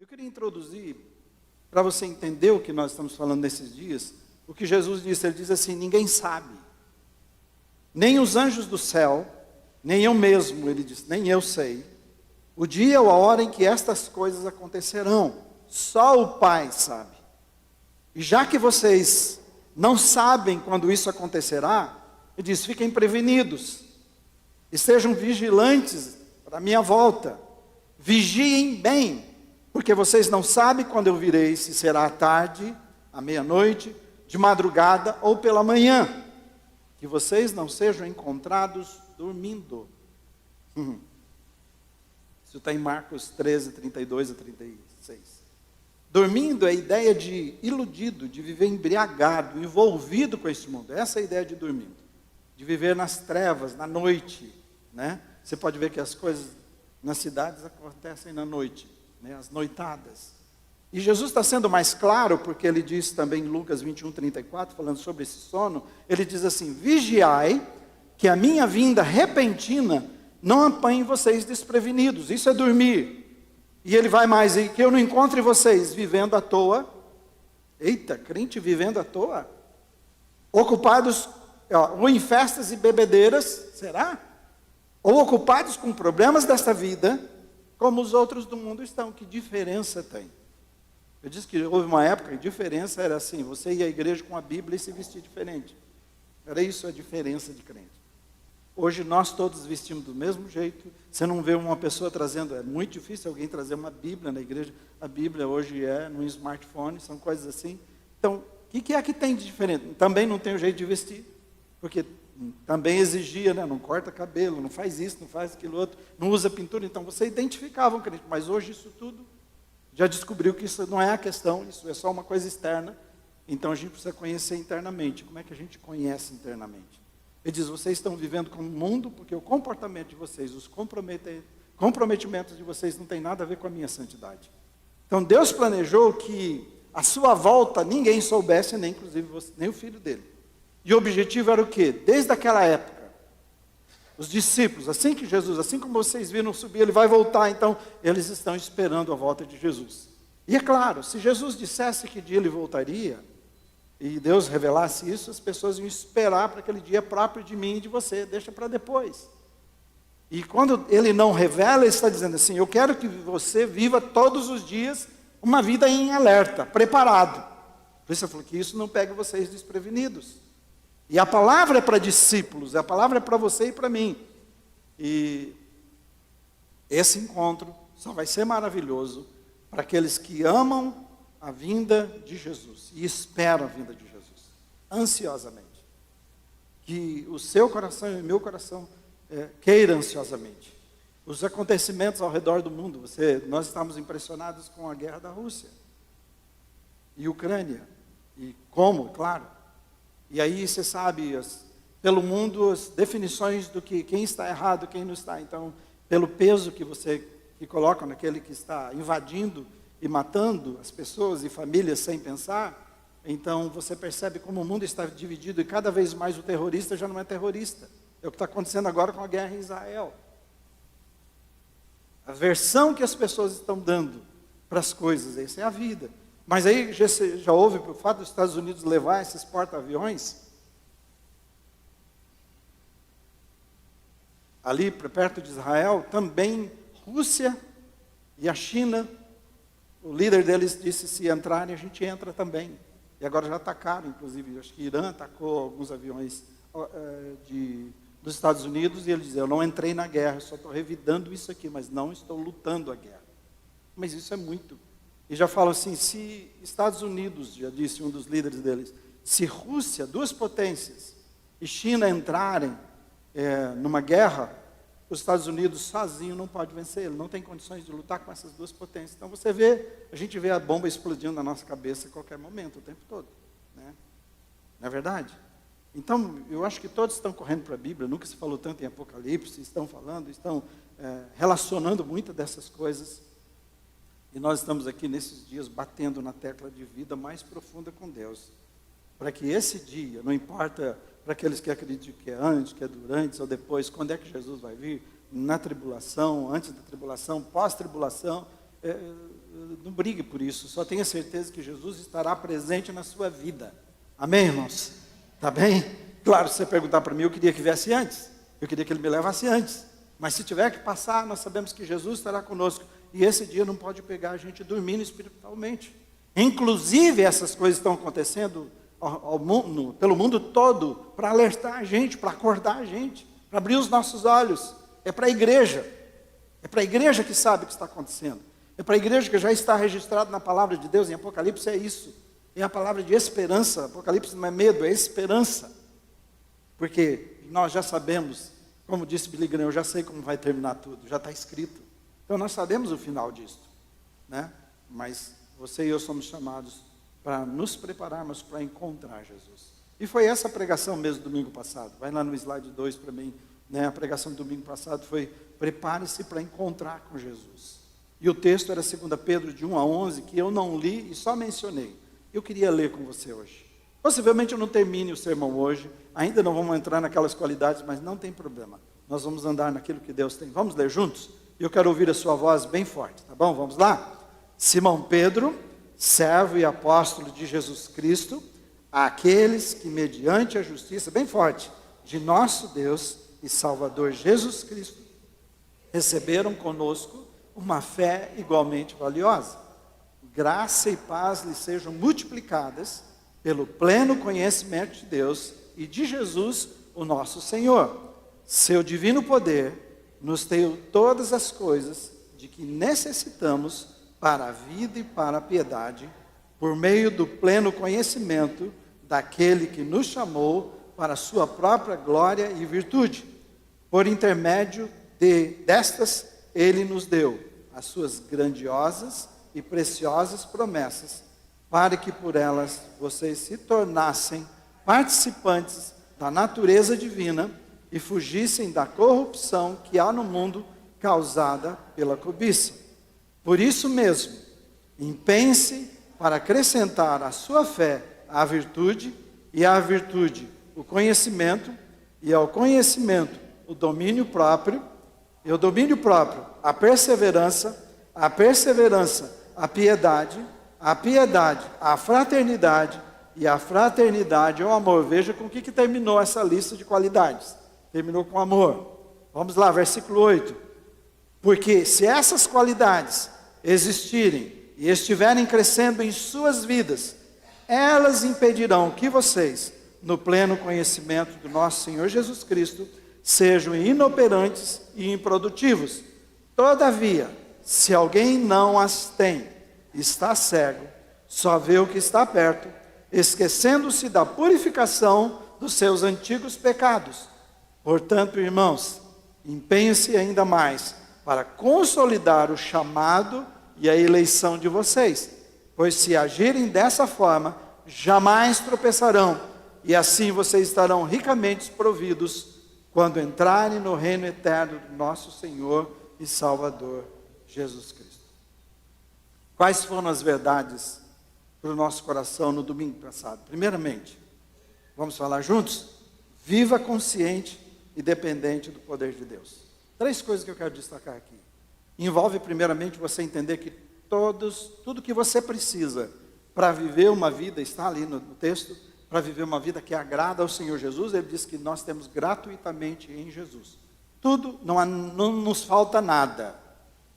queria introduzir, para você entender o que nós estamos falando nesses dias, o que Jesus disse. Ele diz assim: ninguém sabe, nem os anjos do céu, nem eu mesmo, ele disse, nem eu sei, o dia ou a hora em que estas coisas acontecerão. Só o Pai sabe. E já que vocês não sabem quando isso acontecerá, ele diz: fiquem prevenidos, e sejam vigilantes para a minha volta. Vigiem bem, porque vocês não sabem quando eu virei, se será à tarde, à meia-noite, de madrugada ou pela manhã. Que vocês não sejam encontrados dormindo. Isso está em Marcos 13, 32 a 36. Dormindo é a ideia de iludido, de viver embriagado, envolvido com este mundo. Essa é a ideia de dormindo. De viver nas trevas, na noite, né? Você pode ver que as coisas nas cidades acontecem na noite, né? As noitadas. E Jesus está sendo mais claro, porque ele diz também em Lucas 21, 34, falando sobre esse sono, ele diz assim: vigiai, que a minha vinda repentina não apanhe vocês desprevenidos. Isso é dormir. E ele vai mais, e que eu não encontre vocês vivendo à toa. Eita, crente vivendo à toa? Ocupados, ou em festas e bebedeiras, será? Ou ocupados com problemas desta vida, como os outros do mundo estão. Que diferença tem? Eu disse que houve uma época que a diferença era assim: você ia à igreja com a Bíblia e se vestia diferente. Era isso a diferença de crente. Hoje nós todos vestimos do mesmo jeito. Você não vê uma pessoa trazendo, é muito difícil alguém trazer uma Bíblia na igreja. A Bíblia hoje é no smartphone, são coisas assim. Então, o que é que tem de diferente? Também não tem o jeito de vestir, porque também exigia, né? Não corta cabelo, não faz isso, não faz aquilo outro, não usa pintura. Então você identificava um crente, mas hoje isso tudo, já descobriu que isso não é a questão, isso é só uma coisa externa. Então a gente precisa conhecer internamente. Como é que a gente conhece internamente? Ele diz: vocês estão vivendo como o mundo, porque o comportamento de vocês, os comprometimentos de vocês não tem nada a ver com a minha santidade. Então Deus planejou que a sua volta ninguém soubesse, nem inclusive você, nem o filho dele. E o objetivo era o quê? Desde aquela época, os discípulos, assim que Jesus, assim como vocês viram subir, ele vai voltar, então eles estão esperando a volta de Jesus. E é claro, se Jesus dissesse que dia ele voltaria, e Deus revelasse isso, as pessoas iam esperar para aquele dia próprio de mim e de você, deixa para depois. E quando ele não revela, ele está dizendo assim: eu quero que você viva todos os dias uma vida em alerta, preparado. Por isso eu falo que isso não pegue vocês desprevenidos. E a palavra é para discípulos, a palavra é para você e para mim. E esse encontro só vai ser maravilhoso para aqueles que amam a vinda de Jesus e esperam a vinda de Jesus ansiosamente. Que o seu coração e o meu coração queira ansiosamente. Os acontecimentos ao redor do mundo, nós estamos impressionados com a guerra da Rússia e Ucrânia, e como, claro. E aí você sabe, pelo mundo, as definições do que quem está errado, quem não está. Então, pelo peso que coloca naquele que está invadindo e matando as pessoas e famílias sem pensar, então você percebe como o mundo está dividido, e cada vez mais o terrorista já não é terrorista. É o que está acontecendo agora com a guerra em Israel. A versão que as pessoas estão dando para as coisas, essa é a vida. Mas aí já houve, por fato dos Estados Unidos levar esses porta-aviões, ali perto de Israel, também Rússia e a China. O líder deles disse: se entrarem, a gente entra também. E agora já atacaram, inclusive, acho que Irã atacou alguns aviões dos Estados Unidos, e ele diz: eu não entrei na guerra, só estou revidando isso aqui, mas não estou lutando a guerra. Mas isso é muito. E já falam assim: se Estados Unidos, já disse um dos líderes deles, se Rússia, duas potências, e China entrarem numa guerra, os Estados Unidos sozinho não pode vencer, ele não tem condições de lutar com essas duas potências. Então a gente vê a bomba explodindo na nossa cabeça a qualquer momento, o tempo todo, né? Não é verdade? Então eu acho que todos estão correndo para a Bíblia, nunca se falou tanto em Apocalipse, estão relacionando muitas dessas coisas, e nós estamos aqui nesses dias batendo na tecla de vida mais profunda com Deus, para que esse dia, não importa para aqueles que acreditam que é antes, que é durante ou depois, quando é que Jesus vai vir? Na tribulação, antes da tribulação, pós-tribulação, não brigue por isso, só tenha certeza que Jesus estará presente na sua vida. Amém, irmãos? Tá bem? Claro, se você perguntar para mim, eu queria que viesse antes, eu queria que Ele me levasse antes, mas se tiver que passar, nós sabemos que Jesus estará conosco, e esse dia não pode pegar a gente dormindo espiritualmente. Inclusive, essas coisas estão acontecendo pelo mundo todo, para alertar a gente, para acordar a gente, para abrir os nossos olhos. É para a igreja que sabe o que está acontecendo, é para a igreja que já está registrado na palavra de Deus. Em Apocalipse é isso, é a palavra de esperança. Apocalipse não é medo, é esperança, porque nós já sabemos, como disse Billy Graham, eu já sei como vai terminar tudo, já está escrito, então nós sabemos o final disso, né? Mas você e eu somos chamados para nos prepararmos para encontrar Jesus. E foi essa pregação mesmo domingo passado. Vai lá no slide 2 para mim, né? A pregação do domingo passado foi: prepare-se para encontrar com Jesus. E o texto era 2 Pedro de 1 a 11, que eu não li e só mencionei. Eu queria ler com você hoje. Possivelmente eu não termine o sermão hoje, ainda não vamos entrar naquelas qualidades, mas não tem problema. Nós vamos andar naquilo que Deus tem. Vamos ler juntos? Eu quero ouvir a sua voz bem forte, tá bom? Vamos lá? Simão Pedro, servo e apóstolo de Jesus Cristo, àqueles que mediante a justiça, bem forte, de nosso Deus e Salvador Jesus Cristo, receberam conosco uma fé igualmente valiosa. Graça e paz lhes sejam multiplicadas pelo pleno conhecimento de Deus e de Jesus, o nosso Senhor. Seu divino poder nos deu todas as coisas de que necessitamos para a vida e para a piedade, por meio do pleno conhecimento daquele que nos chamou para a sua própria glória e virtude. Por intermédio destas, Ele nos deu as suas grandiosas e preciosas promessas, para que por elas vocês se tornassem participantes da natureza divina e fugissem da corrupção que há no mundo causada pela cobiça. Por isso mesmo, empenhe-se para acrescentar à sua fé a virtude, e à virtude o conhecimento, e ao conhecimento o domínio próprio, e ao domínio próprio a perseverança, a piedade, a fraternidade, e a fraternidade o amor. Veja com o que terminou essa lista de qualidades. Terminou com amor. Vamos lá, versículo 8. Porque se essas qualidades existirem e estiverem crescendo em suas vidas, elas impedirão que vocês, no pleno conhecimento do nosso Senhor Jesus Cristo, sejam inoperantes e improdutivos. Todavia, se alguém não as tem, está cego, só vê o que está perto, esquecendo-se da purificação dos seus antigos pecados. Portanto, irmãos, empenhem-se ainda mais para consolidar o chamado e a eleição de vocês, pois se agirem dessa forma, jamais tropeçarão, e assim vocês estarão ricamente providos quando entrarem no reino eterno do nosso Senhor e Salvador Jesus Cristo. Quais foram as verdades para o nosso coração no domingo passado? Primeiramente, vamos falar juntos? Viva consciente e dependente do poder de Deus. 3 coisas que eu quero destacar aqui. Envolve primeiramente você entender que tudo que você precisa para viver uma vida, está ali no texto, para viver uma vida que agrada ao Senhor Jesus. Ele diz que nós temos gratuitamente em Jesus. Tudo, não nos falta nada.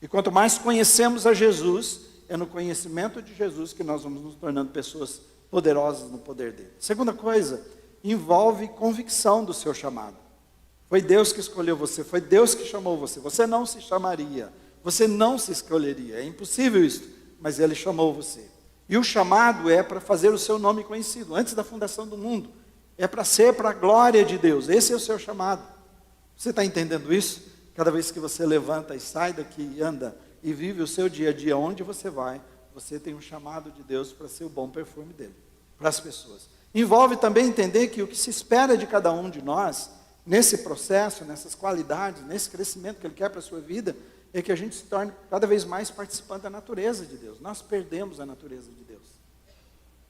E quanto mais conhecemos a Jesus, é no conhecimento de Jesus que nós vamos nos tornando pessoas poderosas no poder dele. Segunda coisa, envolve convicção do seu chamado. Foi Deus que escolheu você, foi Deus que chamou você. Você não se chamaria, você não se escolheria, é impossível isso, mas Ele chamou você. E o chamado é para fazer o seu nome conhecido, antes da fundação do mundo. É para ser para a glória de Deus, esse é o seu chamado. Você está entendendo isso? Cada vez que você levanta e sai daqui e anda e vive o seu dia a dia, onde você vai, você tem um chamado de Deus para ser o bom perfume dele, para as pessoas. Envolve também entender que o que se espera de cada um de nós, nesse processo, nessas qualidades, nesse crescimento que Ele quer para a sua vida, é que a gente se torne cada vez mais participante da natureza de Deus. Nós perdemos a natureza de Deus.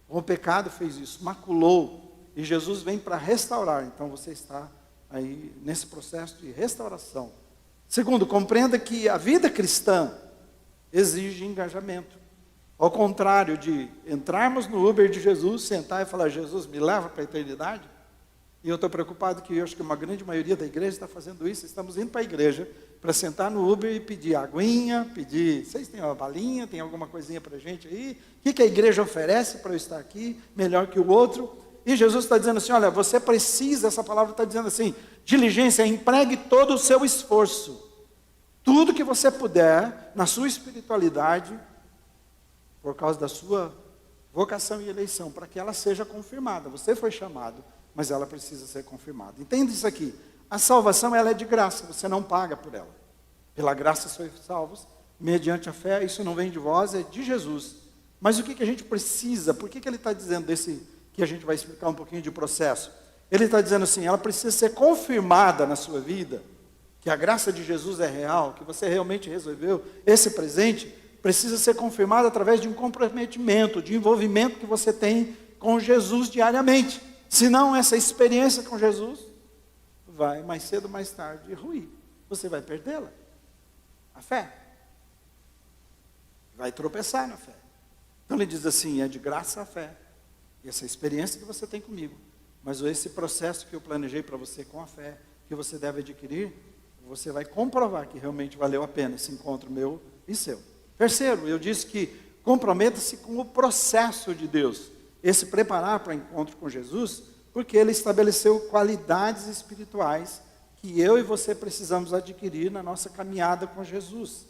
O pecado fez isso, maculou, e Jesus vem para restaurar. Então você está aí nesse processo de restauração. Segundo, compreenda que a vida cristã exige engajamento. Ao contrário de entrarmos no Uber de Jesus, sentar e falar, Jesus, me leva para a eternidade. E eu estou preocupado que eu acho que uma grande maioria da igreja está fazendo isso. Estamos indo para a igreja para sentar no Uber e pedir aguinha, pedir, vocês têm uma balinha, tem alguma coisinha para a gente aí? O que a igreja oferece para eu estar aqui, melhor que o outro? E Jesus está dizendo assim, olha, você precisa, essa palavra está dizendo assim, diligência, empregue todo o seu esforço. Tudo que você puder, na sua espiritualidade, por causa da sua vocação e eleição, para que ela seja confirmada. Você foi chamado, mas ela precisa ser confirmada. Entenda isso aqui. A salvação, ela é de graça, você não paga por ela. Pela graça sois salvos, mediante a fé, isso não vem de vós, é de Jesus. Mas o que a gente precisa? Por que ele está dizendo desse, que a gente vai explicar um pouquinho de processo? Ele está dizendo assim, ela precisa ser confirmada na sua vida, que a graça de Jesus é real, que você realmente resolveu esse presente, precisa ser confirmada através de um comprometimento, de envolvimento que você tem com Jesus diariamente. Senão, essa experiência com Jesus vai, mais cedo ou mais tarde, ruir. Você vai perdê-la. A fé. Vai tropeçar na fé. Então, ele diz assim, é de graça a fé. E essa experiência que você tem comigo. Mas esse processo que eu planejei para você com a fé, que você deve adquirir, você vai comprovar que realmente valeu a pena esse encontro meu e seu. Terceiro, eu disse que comprometa-se com o processo de Deus. Esse preparar para o encontro com Jesus, porque ele estabeleceu qualidades espirituais que eu e você precisamos adquirir na nossa caminhada com Jesus.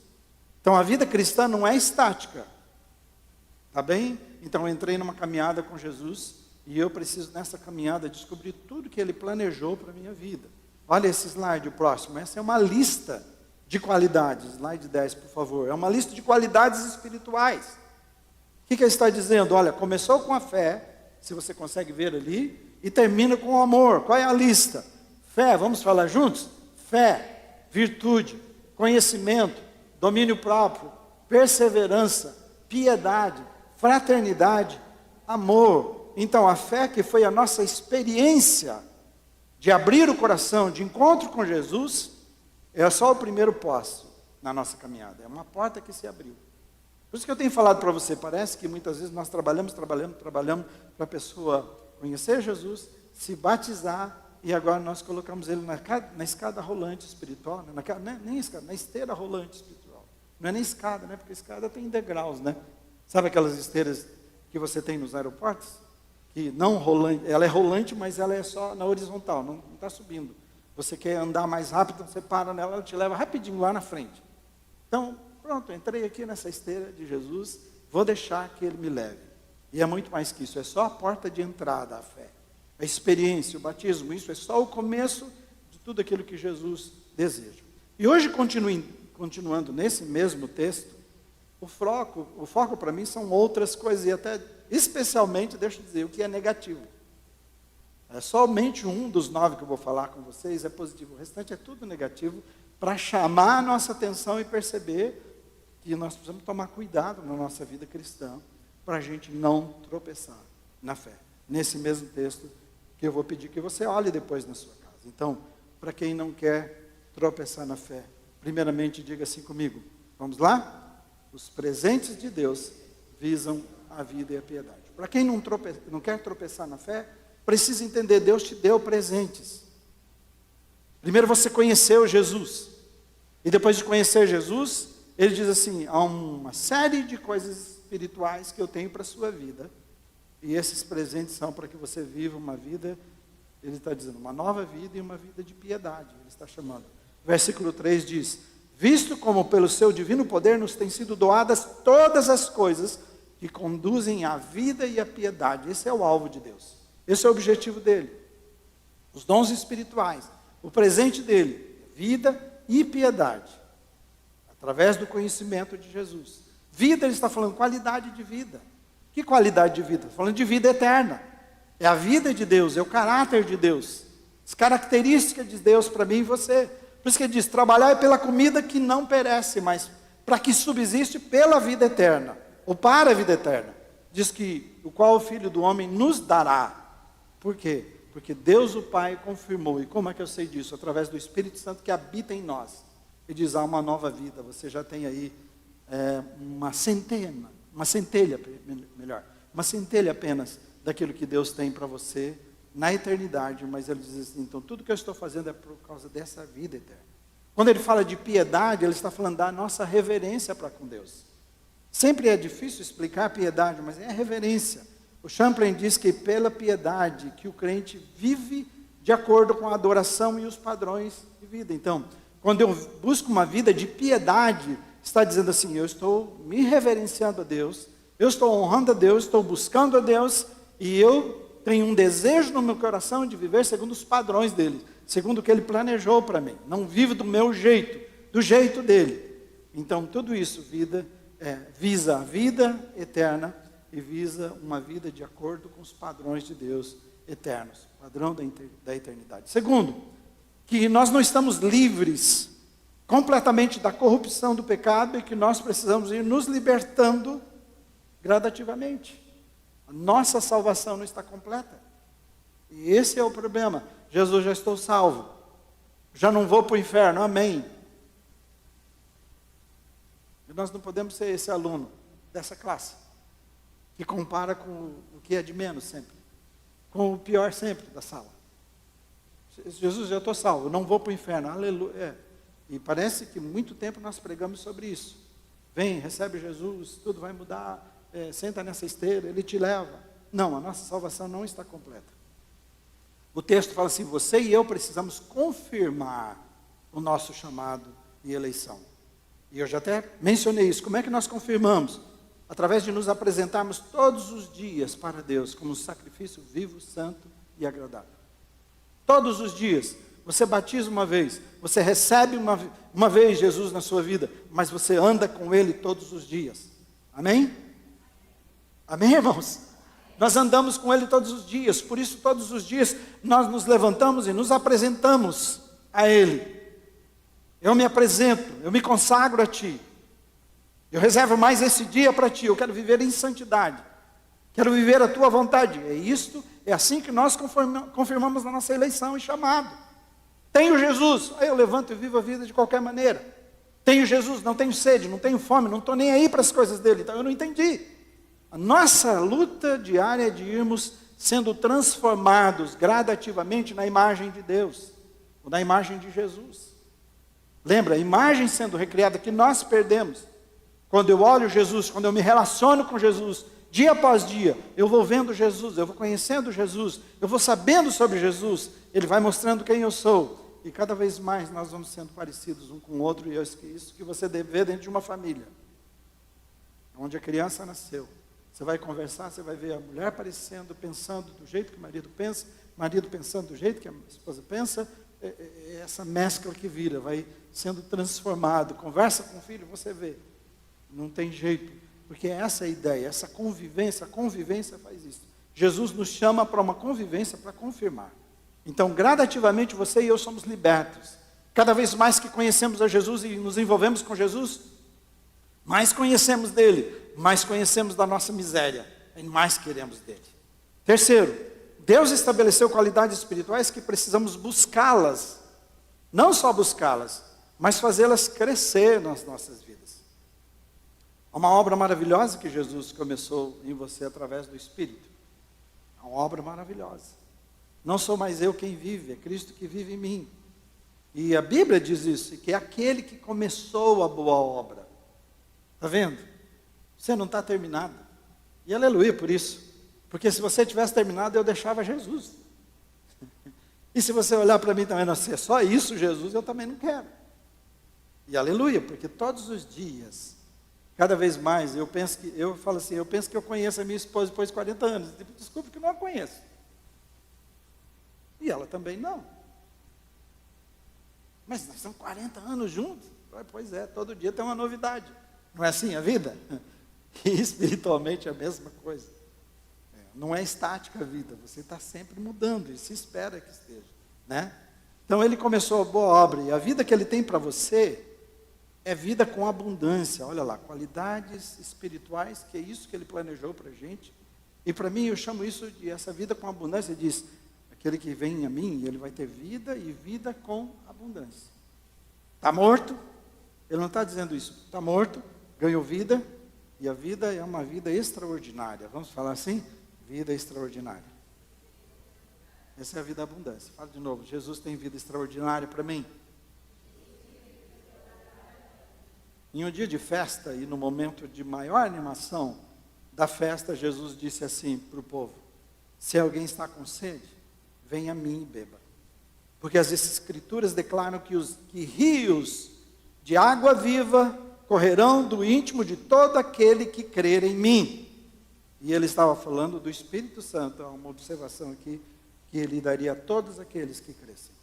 Então a vida cristã não é estática. Tá bem? Então eu entrei numa caminhada com Jesus e eu preciso nessa caminhada descobrir tudo que ele planejou para a minha vida. Olha esse slide, o próximo. Essa é uma lista de qualidades. Slide 10, por favor. É uma lista de qualidades espirituais. O que ele está dizendo? Olha, começou com a fé, se você consegue ver ali, e termina com o amor. Qual é a lista? Fé, vamos falar juntos? Fé, virtude, conhecimento, domínio próprio, perseverança, piedade, fraternidade, amor. Então, a fé que foi a nossa experiência de abrir o coração, de encontro com Jesus, é só o primeiro passo na nossa caminhada. É uma porta que se abriu. Por isso que eu tenho falado para você, parece que muitas vezes nós trabalhamos para a pessoa conhecer Jesus, se batizar, e agora nós colocamos ele na escada rolante espiritual, nem escada, na esteira rolante espiritual. Não é nem escada, né? Porque escada tem degraus, né? Sabe aquelas esteiras que você tem nos aeroportos? Que não rolante, ela é rolante, mas ela é só na horizontal, não está subindo. Você quer andar mais rápido, você para nela, ela te leva rapidinho lá na frente. Então, pronto, entrei aqui nessa esteira de Jesus, vou deixar que ele me leve. E é muito mais que isso, é só a porta de entrada à fé. A experiência, o batismo, isso é só o começo de tudo aquilo que Jesus deseja. E hoje, continuando nesse mesmo texto, o foco para mim são outras coisas, e até especialmente, deixa eu dizer, o que é negativo. Somente um dos 9 que eu vou falar com vocês é positivo, o restante é tudo negativo, para chamar a nossa atenção e perceber que nós precisamos tomar cuidado na nossa vida cristã, para a gente não tropeçar na fé. Nesse mesmo texto, que eu vou pedir que você olhe depois na sua casa. Então, para quem não quer tropeçar na fé, primeiramente diga assim comigo, vamos lá? Os presentes de Deus visam a vida e a piedade. Para quem não quer tropeçar na fé, precisa entender, Deus te deu presentes. Primeiro você conheceu Jesus, e depois de conhecer Jesus, ele diz assim, há uma série de coisas espirituais que eu tenho para a sua vida, e esses presentes são para que você viva uma vida, ele está dizendo, uma nova vida e uma vida de piedade, ele está chamando. Versículo 3 diz, visto como pelo seu divino poder nos têm sido doadas todas as coisas que conduzem à vida e à piedade. Esse é o alvo de Deus, esse é o objetivo dele, os dons espirituais, o presente dele, vida e piedade, através do conhecimento de Jesus. Vida, ele está falando qualidade de vida. Que qualidade de vida? Está falando de vida eterna. É a vida de Deus, é o caráter de Deus, as características de Deus para mim e você. Por isso que ele diz, trabalhar é pela comida que não perece, mas para que subsiste pela vida eterna, ou para a vida eterna. Diz que, o qual o Filho do Homem nos dará. Por quê? Porque Deus o Pai confirmou. E como é que eu sei disso? Através do Espírito Santo que habita em nós. Ele diz, há uma nova vida, você já tem aí uma centelha apenas daquilo que Deus tem para você na eternidade. Mas ele diz assim, então tudo que eu estou fazendo é por causa dessa vida eterna. Quando ele fala de piedade, ele está falando da nossa reverência para com Deus. Sempre é difícil explicar a piedade, mas é a reverência. O Champlain diz que pela piedade que o crente vive de acordo com a adoração e os padrões de vida. Então, quando eu busco uma vida de piedade, está dizendo assim, eu estou me reverenciando a Deus, eu estou honrando a Deus, estou buscando a Deus, e eu tenho um desejo no meu coração de viver segundo os padrões dele, segundo o que ele planejou para mim. Não vivo do meu jeito, do jeito dele. Então, tudo isso visa a vida eterna e visa uma vida de acordo com os padrões de Deus eternos, padrão da eternidade. Segundo, que nós não estamos livres completamente da corrupção do pecado e que nós precisamos ir nos libertando gradativamente. A nossa salvação não está completa. E esse é o problema. Jesus, já estou salvo. Já não vou para o inferno, amém. E nós não podemos ser esse aluno dessa classe, que compara com o que é de menos sempre, com o pior sempre da sala. Jesus, já estou salvo, não vou para o inferno, aleluia. E parece que muito tempo nós pregamos sobre isso. Vem, recebe Jesus, tudo vai mudar, senta nessa esteira, Ele te leva. Não, a nossa salvação não está completa. O texto fala assim, você e eu precisamos confirmar o nosso chamado e eleição. E eu já até mencionei isso. Como é que nós confirmamos? Através de nos apresentarmos todos os dias para Deus como um sacrifício vivo, santo e agradável. Todos os dias. Você batiza uma vez, você recebe uma vez Jesus na sua vida, mas você anda com Ele todos os dias. Amém? Amém, irmãos? Nós andamos com Ele todos os dias, por isso todos os dias nós nos levantamos e nos apresentamos a Ele. Eu me apresento, eu me consagro a Ti. Eu reservo mais esse dia para Ti, eu quero viver em santidade. Quero viver a Tua vontade. É assim que nós confirmamos a nossa eleição e chamado. Tenho Jesus, aí eu levanto e vivo a vida de qualquer maneira. Tenho Jesus, não tenho sede, não tenho fome, não estou nem aí para as coisas dele, então eu não entendi. A nossa luta diária é de irmos sendo transformados gradativamente na imagem de Deus, ou na imagem de Jesus. Lembra, a imagem sendo recriada que nós perdemos. Quando eu olho Jesus, quando eu me relaciono com Jesus, dia após dia, eu vou vendo Jesus, eu vou conhecendo Jesus, eu vou sabendo sobre Jesus, Ele vai mostrando quem eu sou. E cada vez mais nós vamos sendo parecidos um com o outro, e é isso que você deve ver dentro de uma família, onde a criança nasceu. Você vai conversar, você vai ver a mulher aparecendo, pensando do jeito que o marido pensa, o marido pensando do jeito que a esposa pensa, essa mescla que vira, vai sendo transformado. Conversa com o filho, você vê. Não tem jeito, porque essa é a ideia, essa convivência, a convivência faz isso. Jesus nos chama para uma convivência para confirmar. Então, gradativamente, você e eu somos libertos. Cada vez mais que conhecemos a Jesus e nos envolvemos com Jesus, mais conhecemos dele, mais conhecemos da nossa miséria, e mais queremos dele. Terceiro, Deus estabeleceu qualidades espirituais que precisamos buscá-las, não só buscá-las, mas fazê-las crescer nas nossas vidas. Há uma obra maravilhosa que Jesus começou em você através do Espírito. É uma obra maravilhosa. Não sou mais eu quem vive, é Cristo que vive em mim. E a Bíblia diz isso, que é aquele que começou a boa obra. Está vendo? Você não está terminado. E aleluia por isso. Porque se você tivesse terminado, eu deixava Jesus. E se você olhar para mim também, não ser só isso, Jesus, eu também não quero. E aleluia, porque todos os dias, cada vez mais, eu penso que eu conheço a minha esposa depois de 40 anos. Desculpe que não a conheço. E ela também não. Mas nós estamos 40 anos juntos. Pois é, todo dia tem uma novidade. Não é assim a vida? E espiritualmente é a mesma coisa. Não é estática a vida, você está sempre mudando, e se espera que esteja. Né? Então ele começou a boa obra, e a vida que ele tem para você é vida com abundância. Olha lá, qualidades espirituais, que é isso que ele planejou para a gente. E para mim eu chamo isso de essa vida com abundância. Ele diz, aquele que vem a mim, ele vai ter vida e vida com abundância. Está morto? Ele não está dizendo isso. Está morto? ganho vida, e a vida é uma vida extraordinária. Vamos falar assim? Vida extraordinária. Essa é a vida abundância. Fala de novo, Jesus tem vida extraordinária para mim. Em um dia de festa e no momento de maior animação da festa, Jesus disse assim para o povo: se alguém está com sede, venha a mim e beba. Porque as escrituras declaram que rios de água viva correrão do íntimo de todo aquele que crer em mim. E ele estava falando do Espírito Santo. Há uma observação aqui, que ele daria a todos aqueles que crescem.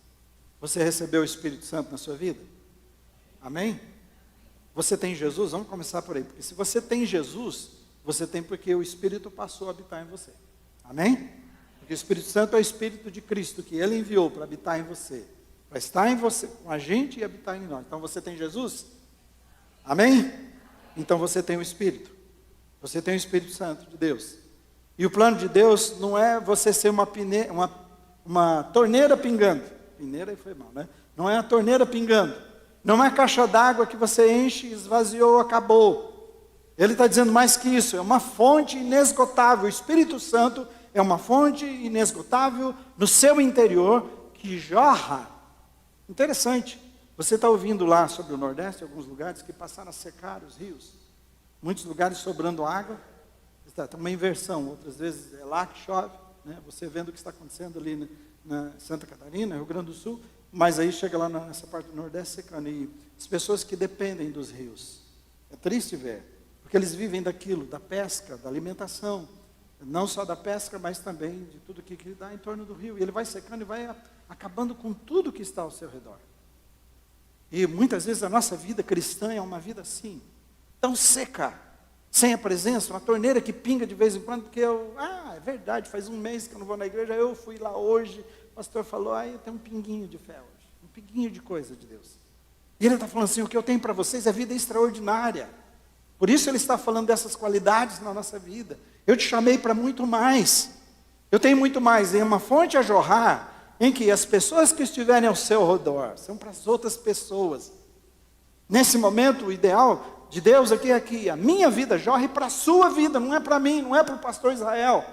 Você recebeu o Espírito Santo na sua vida? Amém? Você tem Jesus? Vamos começar por aí. Porque se você tem Jesus, você tem porque o Espírito passou a habitar em você. Amém? Porque o Espírito Santo é o Espírito de Cristo, que Ele enviou para habitar em você. Para estar em você, com a gente e habitar em nós. Então você tem Jesus? Amém? Então você tem o Espírito. Você tem o Espírito Santo de Deus. E o plano de Deus não é você ser uma torneira pingando. Peneira aí foi mal, né? Não é a torneira pingando. Não é a caixa d'água que você enche, esvaziou, acabou. Ele está dizendo mais que isso. É uma fonte inesgotável. O Espírito Santo é uma fonte inesgotável no seu interior que jorra. Interessante. Você está ouvindo lá sobre o Nordeste, alguns lugares que passaram a secar os rios. Muitos lugares sobrando água. Está uma inversão. Outras vezes é lá que chove, né? Você vendo o que está acontecendo ali na Santa Catarina, Rio Grande do Sul. Mas aí chega lá nessa parte do Nordeste secando. E as pessoas que dependem dos rios. É triste ver. Porque eles vivem daquilo, da pesca, da alimentação. Não só da pesca, mas também de tudo que dá em torno do rio. E ele vai secando e vai acabando com tudo que está ao seu redor. E muitas vezes a nossa vida cristã é uma vida assim, tão seca, sem a presença, uma torneira que pinga de vez em quando, porque é verdade, faz um mês que eu não vou na igreja, eu fui lá hoje, o pastor falou, eu tenho um pinguinho de fé hoje, um pinguinho de coisa de Deus. E ele está falando assim, o que eu tenho para vocês é vida extraordinária. Por isso ele está falando dessas qualidades na nossa vida. Eu te chamei para muito mais. Eu tenho muito mais. É uma fonte a jorrar, em que as pessoas que estiverem ao seu redor, são para as outras pessoas. Nesse momento, o ideal de Deus aqui é que a minha vida jorre para a sua vida, não é para mim, não é para o pastor Israel.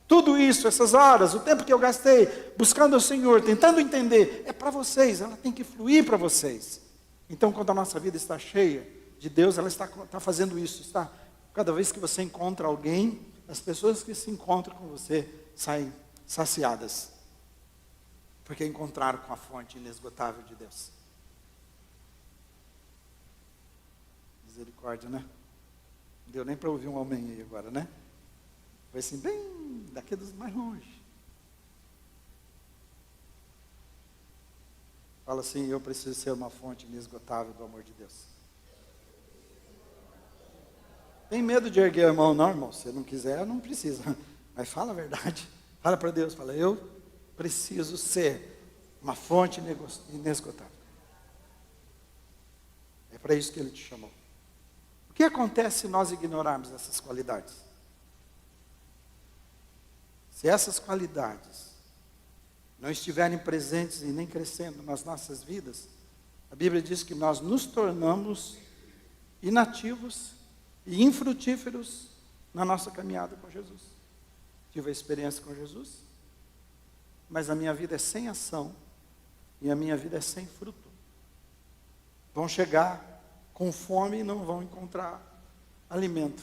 Tudo isso, essas horas, o tempo que eu gastei buscando o Senhor, tentando entender, é para vocês, ela tem que fluir para vocês. Então, quando a nossa vida está cheia de Deus, ela está fazendo isso. Cada vez que você encontra alguém, as pessoas que se encontram com você saem saciadas. Porque encontraram com a fonte inesgotável de Deus. Misericórdia, né? Não deu nem para ouvir um amém aí agora, né? Foi assim, bem daqui dos mais longe. Fala assim, eu preciso ser uma fonte inesgotável do amor de Deus. Tem medo de erguer a mão, não, irmão? Se não quiser, não precisa. Mas fala a verdade. Fala para Deus, fala, eu preciso ser uma fonte inesgotável. É para isso que Ele te chamou. O que acontece se nós ignorarmos essas qualidades? Se essas qualidades não estiverem presentes e nem crescendo nas nossas vidas, a Bíblia diz que nós nos tornamos inativos e infrutíferos na nossa caminhada com Jesus. Tive a experiência com Jesus, mas a minha vida é sem ação e a minha vida é sem fruto. Vão chegar com fome e não vão encontrar alimento.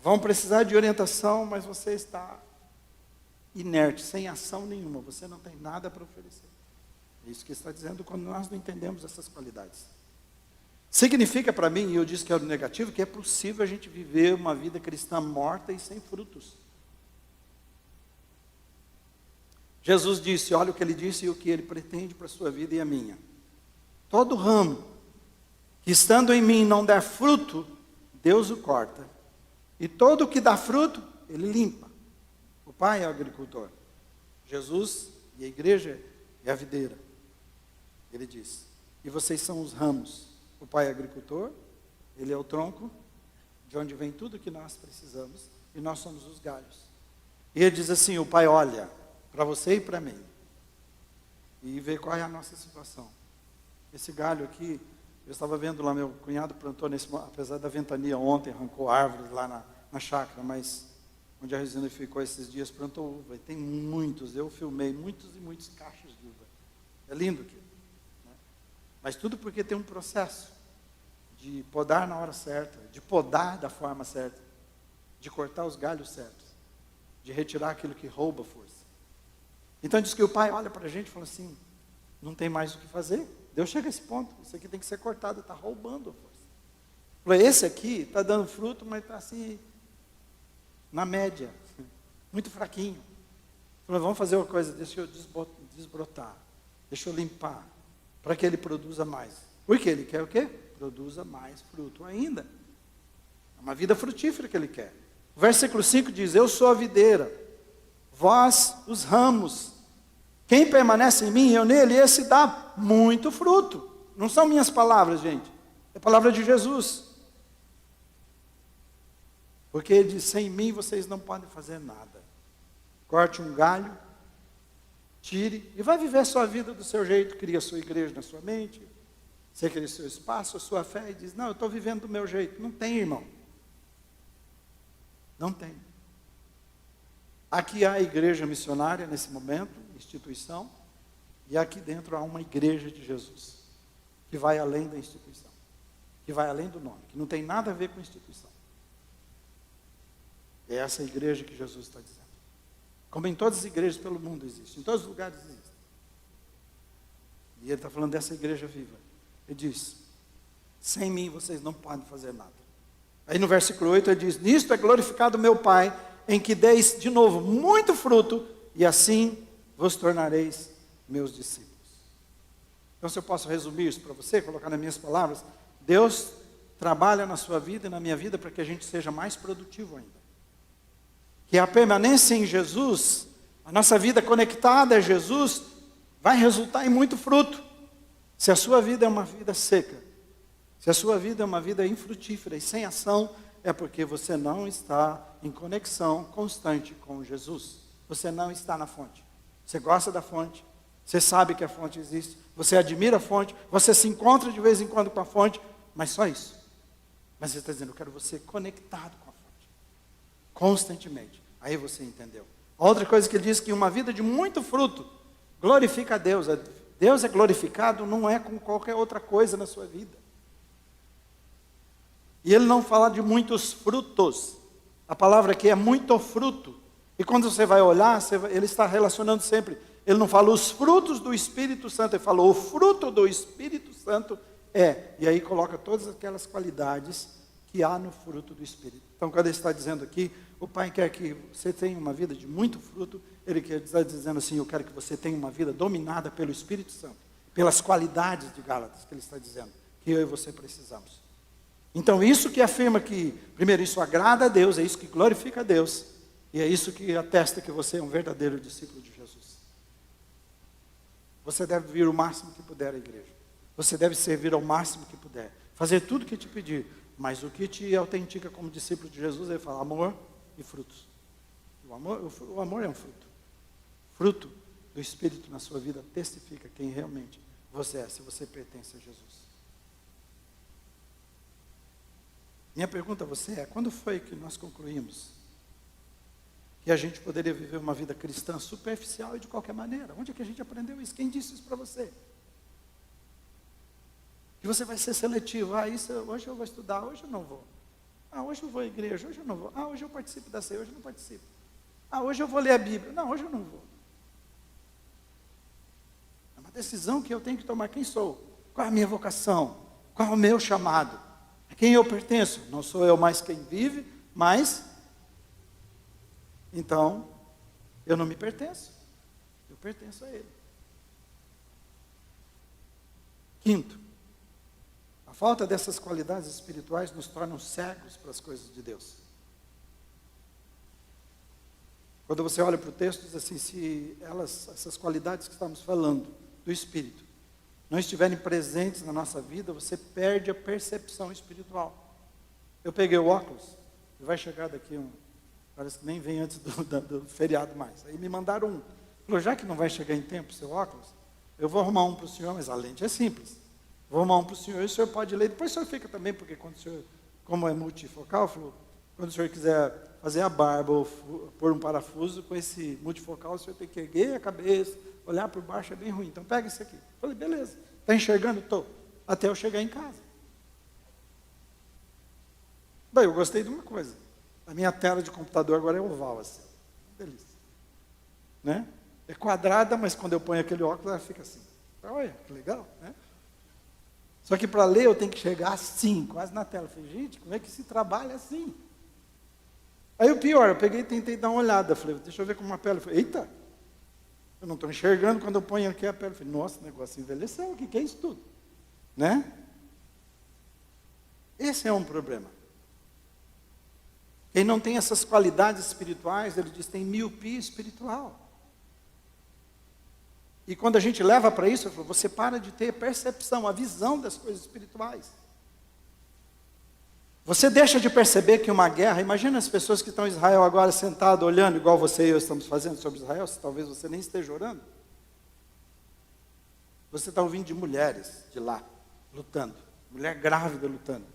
Vão precisar de orientação, mas você está inerte, sem ação nenhuma. Você não tem nada para oferecer. É isso que está dizendo quando nós não entendemos essas qualidades. Significa para mim, e eu disse que era o negativo, que é possível a gente viver uma vida cristã morta e sem frutos. Jesus disse, olha o que Ele disse e o que Ele pretende para a sua vida e a minha. Todo ramo que estando em mim não der fruto, Deus o corta. E todo o que dá fruto, Ele limpa. O Pai é o agricultor. Jesus e a igreja é a videira. Ele diz, e vocês são os ramos. O Pai é agricultor, Ele é o tronco, de onde vem tudo que nós precisamos, e nós somos os galhos. E Ele diz assim, o Pai olha para você e para mim, e vê qual é a nossa situação. Esse galho aqui Eu estava vendo lá, meu cunhado plantou, apesar da ventania ontem, arrancou árvores lá na chácara, mas onde a Resina ficou esses dias, plantou uva. E tem muitos, eu filmei muitos e muitos cachos de uva. É lindo aquilo. Né? Mas tudo porque tem um processo de podar na hora certa, de podar da forma certa, de cortar os galhos certos, de retirar aquilo que rouba a força. Então diz que o pai olha para a gente e fala assim, não tem mais o que fazer. Deus chega a esse ponto, isso aqui tem que ser cortado, está roubando a força. Falei, esse aqui está dando fruto, mas está assim, na média, muito fraquinho. Falei, vamos fazer uma coisa, deixa eu desbrotar, deixa eu limpar, para que ele produza mais. Porque ele quer o quê? Produza mais fruto ainda. É uma vida frutífera que ele quer. O versículo 5 diz, eu sou a videira, vós os ramos. Quem permanece em mim e eu nele, esse dá muito fruto. Não são minhas palavras, gente. É a palavra de Jesus. Porque ele diz, sem mim vocês não podem fazer nada. Corte um galho, tire e vai viver a sua vida do seu jeito. Cria a sua igreja na sua mente. Você cria o seu espaço, a sua fé e diz, não, eu estou vivendo do meu jeito. Não tem, irmão. Não tem. Aqui há a igreja missionária nesse momento, instituição, e aqui dentro há uma igreja de Jesus, que vai além da instituição, que vai além do nome, que não tem nada a ver com a instituição. É essa igreja que Jesus está dizendo. Como em todas as igrejas pelo mundo existe, em todos os lugares existe. E ele está falando dessa igreja viva. Ele diz, sem mim vocês não podem fazer nada. Aí no versículo 8 ele diz, nisto é glorificado meu Pai, em que deis de novo muito fruto, e assim vos tornareis meus discípulos. Então, se eu posso resumir isso para você, colocar nas minhas palavras, Deus trabalha na sua vida e na minha vida para que a gente seja mais produtivo ainda. Que a permanência em Jesus, a nossa vida conectada a Jesus, vai resultar em muito fruto. Se a sua vida é uma vida seca, se a sua vida é uma vida infrutífera e sem ação, é porque você não está em conexão constante com Jesus. Você não está na fonte. Você gosta da fonte, você sabe que a fonte existe, você admira a fonte, você se encontra de vez em quando com a fonte, mas só isso. Mas você está dizendo, eu quero você conectado com a fonte, constantemente. Aí você entendeu. Outra coisa que ele diz, que uma vida de muito fruto glorifica a Deus. Deus é glorificado, não é com qualquer outra coisa na sua vida. E ele não fala de muitos frutos. A palavra aqui é muito fruto. E quando você vai olhar, ele está relacionando sempre. Ele não fala os frutos do Espírito Santo, ele falou o fruto do Espírito Santo é. E aí coloca todas aquelas qualidades que há no fruto do Espírito. Então, quando ele está dizendo aqui, o Pai quer que você tenha uma vida de muito fruto, ele está dizendo assim, eu quero que você tenha uma vida dominada pelo Espírito Santo, pelas qualidades de Gálatas, que ele está dizendo, que eu e você precisamos. Então, isso que afirma que, primeiro, isso agrada a Deus, é isso que glorifica a Deus, e é isso que atesta que você é um verdadeiro discípulo de Jesus. Você deve vir o máximo que puder à igreja. Você deve servir ao máximo que puder. Fazer tudo que te pedir. Mas o que te autentica como discípulo de Jesus, ele fala amor e frutos. O amor é um fruto. Fruto do Espírito na sua vida testifica quem realmente você é, se você pertence a Jesus. Minha pergunta a você é, quando foi que nós concluímos que a gente poderia viver uma vida cristã superficial e de qualquer maneira? Onde é que a gente aprendeu isso? Quem disse isso para você? Que você vai ser seletivo. Hoje eu vou estudar, hoje eu não vou. Hoje eu vou à igreja, hoje eu não vou. Hoje eu participo da ceia, hoje eu não participo. Hoje eu vou ler a Bíblia. Não, hoje eu não vou. É uma decisão que eu tenho que tomar. Quem sou? Qual é a minha vocação? Qual é o meu chamado? A quem eu pertenço? Não sou eu mais quem vive, mas... Então, eu não me pertenço. Eu pertenço a Ele. Quinto, a falta dessas qualidades espirituais nos tornam cegos para as coisas de Deus. Quando você olha para o texto, diz assim, se essas qualidades que estamos falando, do Espírito, não estiverem presentes na nossa vida, você perde a percepção espiritual. Eu peguei o óculos, e vai chegar daqui parece que nem vem antes do feriado mais. Aí me mandaram um. Falou, já que não vai chegar em tempo o seu óculos, eu vou arrumar um para o senhor, mas a lente é simples. vou arrumar um para o senhor pode ler, depois o senhor fica também, porque quando o senhor, como é multifocal, falou, quando o senhor quiser fazer a barba ou pôr um parafuso com esse multifocal, o senhor tem que erguer a cabeça, olhar por baixo, é bem ruim, então pega isso aqui. Eu falei, beleza, está enxergando? Estou, até eu chegar em casa. Daí eu gostei de uma coisa, a minha tela de computador agora é oval, assim, delícia, né? É quadrada, mas quando eu ponho aquele óculos, ela fica assim. Olha, que legal, né? Só que para ler eu tenho que chegar assim, quase na tela. Eu falei, gente, como é que se trabalha assim? Aí o pior, eu peguei e tentei dar uma olhada. Falei, deixa eu ver como uma pele. Eu falei, eita, eu não estou enxergando quando eu ponho aqui a pele. Eu falei, nossa, o negócio envelheceu, o que é isso tudo? Né? Esse é um problema. Quem não tem essas qualidades espirituais, ele diz, tem miopia espiritual. E quando a gente leva para isso, eu falo, você para de ter percepção, a visão das coisas espirituais. Você deixa de perceber que uma guerra, imagina as pessoas que estão em Israel agora sentadas, olhando, igual você e eu estamos fazendo sobre Israel, talvez você nem esteja orando. Você está ouvindo de mulheres de lá, lutando, mulher grávida lutando.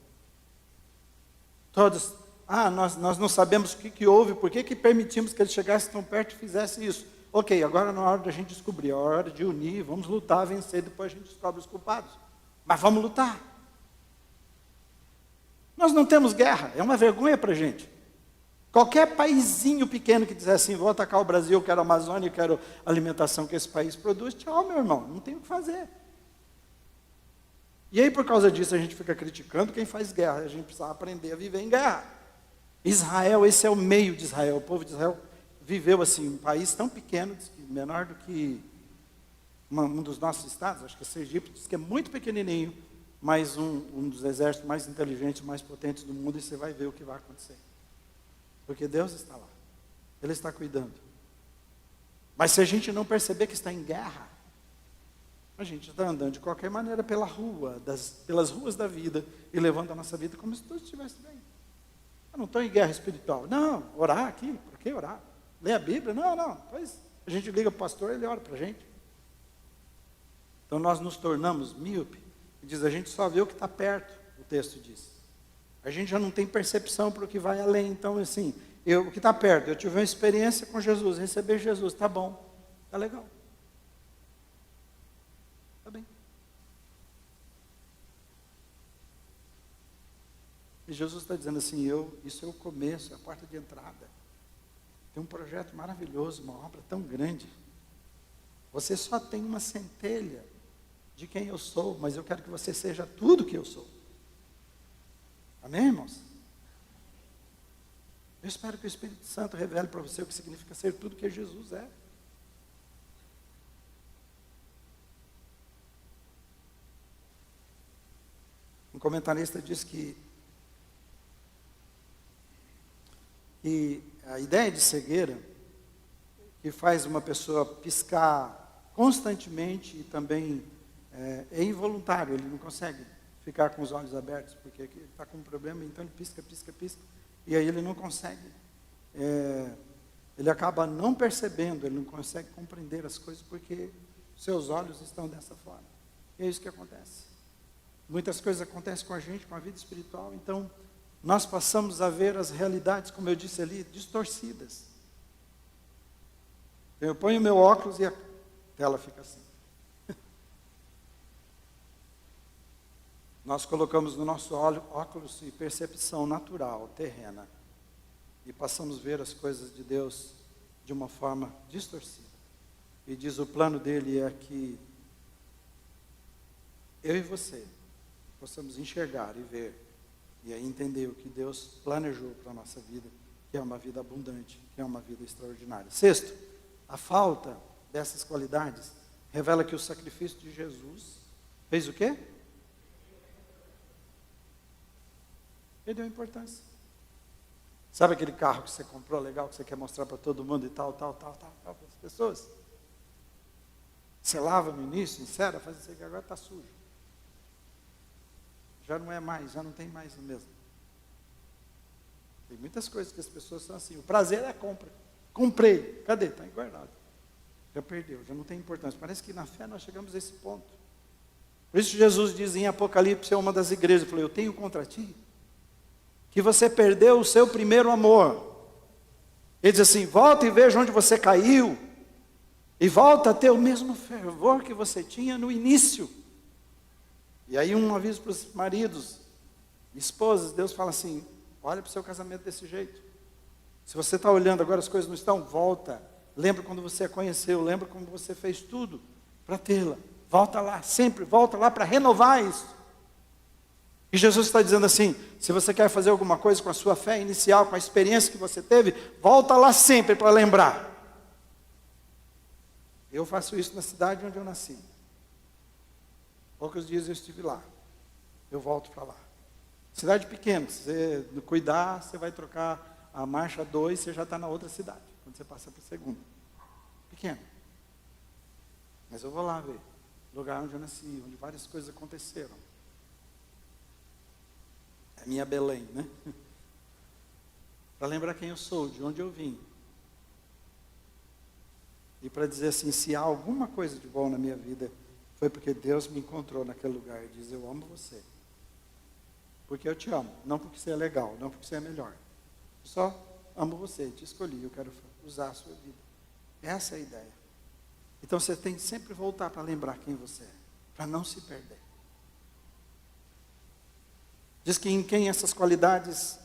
Todos, nós não sabemos o que houve, por que permitimos que eles chegassem tão perto e fizessem isso. Ok, agora não é hora da gente descobrir, é hora de unir, vamos lutar, vencer, depois a gente descobre os culpados. Mas vamos lutar. Nós não temos guerra, é uma vergonha para a gente. Qualquer paizinho pequeno que dizer assim, vou atacar o Brasil, quero a Amazônia, quero a alimentação que esse país produz, tchau, meu irmão, não tem o que fazer. E aí, por causa disso, a gente fica criticando quem faz guerra, a gente precisa aprender a viver em guerra. Israel, esse é o meio de Israel, o povo de Israel viveu assim, um país tão pequeno, menor do que um dos nossos estados, acho que é Sergipe, diz que é muito pequenininho, mas um dos exércitos mais inteligentes, mais potentes do mundo, e você vai ver o que vai acontecer. Porque Deus está lá, Ele está cuidando. Mas se a gente não perceber que está em guerra, a gente está andando de qualquer maneira pela rua, pelas ruas da vida, e levando a nossa vida como se tudo estivesse bem. Eu não estou em guerra espiritual. Não, orar aqui, para que orar? Ler a Bíblia? Não. Pois a gente liga para o pastor, ele ora para a gente. Então nós nos tornamos míope. E diz, a gente só vê o que está perto, o texto diz. A gente já não tem percepção para o que vai além. Então, assim, o que está perto, eu tive uma experiência com Jesus, receber Jesus, tá bom, tá legal. Tá bem. E Jesus está dizendo assim, isso é o começo, é a porta de entrada. Tem um projeto maravilhoso, uma obra tão grande. Você só tem uma centelha de quem eu sou, mas eu quero que você seja tudo que eu sou. Amém, irmãos? Eu espero que o Espírito Santo revele para você o que significa ser tudo que Jesus é. Um comentarista diz que a ideia de cegueira, que faz uma pessoa piscar constantemente e também é involuntário, ele não consegue ficar com os olhos abertos, porque ele está com um problema, então ele pisca, e aí ele não consegue, ele acaba não percebendo, ele não consegue compreender as coisas, porque seus olhos estão dessa forma. E é isso que acontece. Muitas coisas acontecem com a gente, com a vida espiritual, então nós passamos a ver as realidades, como eu disse ali, distorcidas. Eu ponho o meu óculos e a tela fica assim. Nós colocamos no nosso óculos e percepção natural, terrena, e passamos a ver as coisas de Deus de uma forma distorcida. E diz, o plano dele é que eu e você possamos enxergar e ver, e aí entender o que Deus planejou para a nossa vida, que é uma vida abundante, que é uma vida extraordinária. Sexto, a falta dessas qualidades revela que o sacrifício de Jesus fez o quê? Perdeu a importância. Sabe aquele carro que você comprou legal, que você quer mostrar para todo mundo e tal, para as pessoas? Você lava no início, sincera, faz isso aqui, agora está sujo. Já não é mais, já não tem mais o mesmo. Tem muitas coisas que as pessoas são assim. O prazer é a compra. Comprei. Cadê? Está guardado. Já perdeu, já não tem importância. Parece que na fé nós chegamos a esse ponto. Por isso Jesus diz em Apocalipse a uma das igrejas, falou, eu tenho contra ti, que você perdeu o seu primeiro amor. Ele diz assim, volta e veja onde você caiu, e volta a ter o mesmo fervor que você tinha no início. E aí um aviso para os maridos, esposas, Deus fala assim, olha para o seu casamento desse jeito. Se você está olhando agora, as coisas não estão, volta. Lembra quando você a conheceu, lembra como você fez tudo para tê-la. Volta lá, sempre volta lá para renovar isso. E Jesus está dizendo assim, se você quer fazer alguma coisa com a sua fé inicial, com a experiência que você teve, volta lá sempre para lembrar. Eu faço isso na cidade onde eu nasci. Poucos dias eu estive lá. Eu volto para lá. Cidade pequena, se você cuidar, você vai trocar a marcha 2, você já está na outra cidade, quando você passa para a segunda. Pequeno. Mas eu vou lá ver. Lugar onde eu nasci, onde várias coisas aconteceram. É minha Belém, né? Para lembrar quem eu sou, de onde eu vim. E para dizer assim, se há alguma coisa de bom na minha vida, foi porque Deus me encontrou naquele lugar e diz, eu amo você. Porque eu te amo, não porque você é legal, não porque você é melhor. Só amo você, te escolhi, eu quero usar a sua vida. Essa é a ideia. Então você tem que sempre voltar para lembrar quem você é, para não se perder. Diz que em quem essas qualidades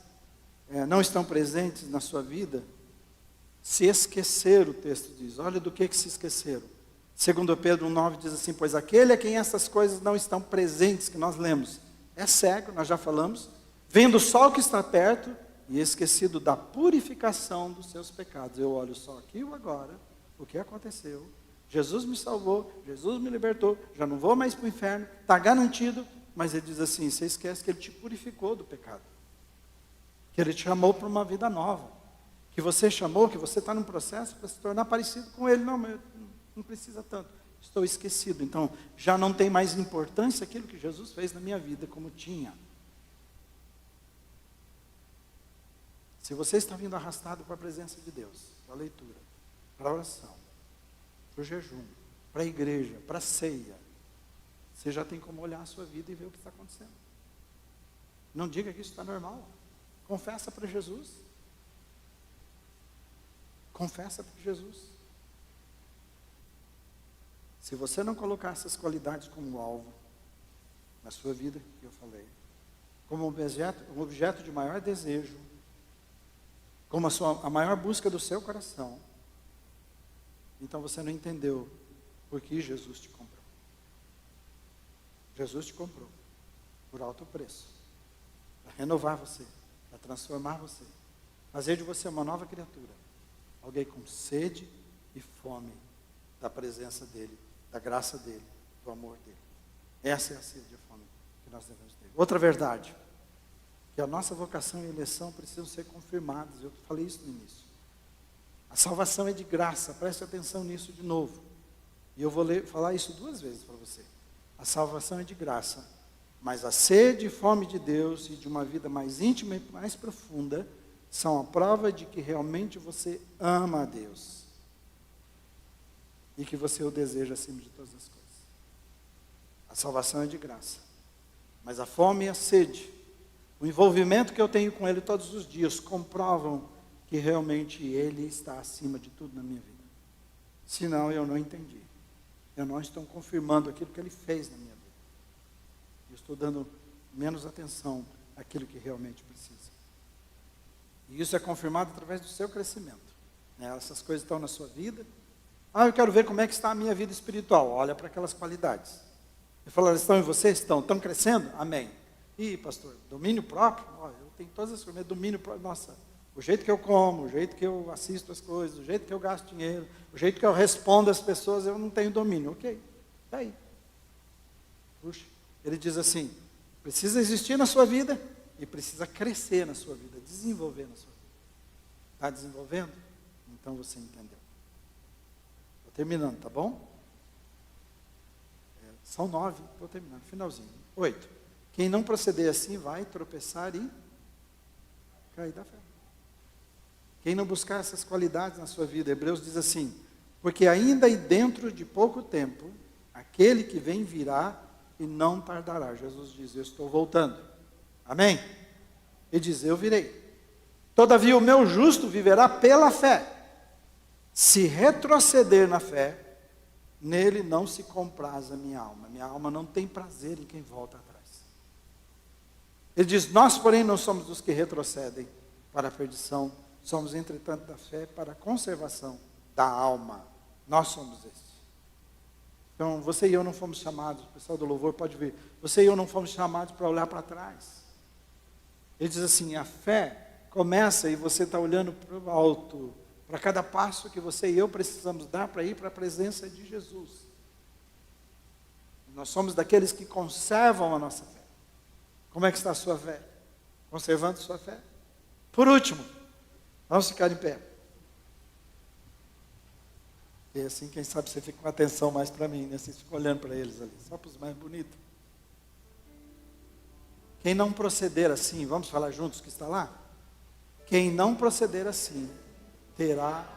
não estão presentes na sua vida, se esqueceram, o texto diz. Olha do que se esqueceram. 2 Pedro 1,9 diz assim, pois aquele a quem essas coisas não estão presentes, que nós lemos, é cego, nós já falamos, vendo só o que está perto e esquecido da purificação dos seus pecados. Eu olho só aqui e agora, o que aconteceu. Jesus me salvou, Jesus me libertou, já não vou mais para o inferno, está garantido. Mas ele diz assim, você esquece que ele te purificou do pecado. Que ele te chamou para uma vida nova. Que você chamou, que você está num processo para se tornar parecido com ele. Não, mas não precisa tanto. Estou esquecido. Então, já não tem mais importância aquilo que Jesus fez na minha vida como tinha. Se você está vindo arrastado para a presença de Deus, para a leitura, para a oração, para o jejum, para a igreja, para a ceia, você já tem como olhar a sua vida e ver o que está acontecendo. Não diga que isso está normal. Confessa para Jesus. Confessa para Jesus. Se você não colocar essas qualidades como alvo na sua vida, que eu falei, como um objeto de maior desejo, como a maior busca do seu coração, então você não entendeu por que Jesus te comprou. Jesus te comprou por alto preço, para renovar você, para transformar você, fazer de você uma nova criatura, alguém com sede e fome da presença dEle, da graça dEle, do amor dEle. Essa é a sede e a fome que nós devemos ter. Outra verdade, que a nossa vocação e eleição precisam ser confirmadas. Eu falei isso no início. A salvação é de graça, preste atenção nisso de novo. E eu vou falar isso 2 vezes para você. A salvação é de graça, mas a sede e fome de Deus e de uma vida mais íntima e mais profunda são a prova de que realmente você ama a Deus e que você o deseja acima de todas as coisas. A salvação é de graça, mas a fome e a sede, o envolvimento que eu tenho com Ele todos os dias, comprovam que realmente Ele está acima de tudo na minha vida. Senão eu não entendi. Eu não estou confirmando aquilo que Ele fez na minha vida. Eu estou dando menos atenção àquilo que realmente precisa. E isso é confirmado através do seu crescimento. Essas coisas estão na sua vida. Eu quero ver como é que está a minha vida espiritual. Olha para aquelas qualidades. Ele falou, estão em você? Estão crescendo? Amém. Ih, pastor, domínio próprio? Eu tenho todas as coisas, domínio próprio. Nossa, o jeito que eu como, o jeito que eu assisto as coisas, o jeito que eu gasto dinheiro, o jeito que eu respondo às pessoas, eu não tenho domínio. Ok, está aí. Puxa, ele diz assim, precisa existir na sua vida e precisa crescer na sua vida, desenvolver na sua vida. Está desenvolvendo? Então você entendeu. Estou terminando, tá bom? São 9, estou terminando, finalzinho. 8. Quem não proceder assim vai tropeçar e cair da fé. Quem não buscar essas qualidades na sua vida, Hebreus diz assim, porque ainda e dentro de pouco tempo, aquele que vem virá e não tardará. Jesus diz, eu estou voltando. Amém? E diz, eu virei. Todavia o meu justo viverá pela fé. Se retroceder na fé, nele não se compraz a minha alma. Minha alma não tem prazer em quem volta atrás. Ele diz, nós porém não somos dos que retrocedem para a perdição, somos entretanto da fé para a conservação da alma. Nós somos esses. Então você e eu não fomos chamados, o pessoal do louvor pode ver, você e eu não fomos chamados para olhar para trás. Ele diz assim, a fé começa e você está olhando para o alto, para cada passo que você e eu precisamos dar para ir para a presença de Jesus. Nós somos daqueles que conservam a nossa fé. Como é que está a sua fé? Conservando a sua fé? Por último, vamos ficar em pé. E assim, quem sabe você fica com atenção mais para mim, né? Vocês ficam olhando para eles ali, só para os mais bonitos. Quem não proceder assim, vamos falar juntos que está lá? Quem não proceder assim, terá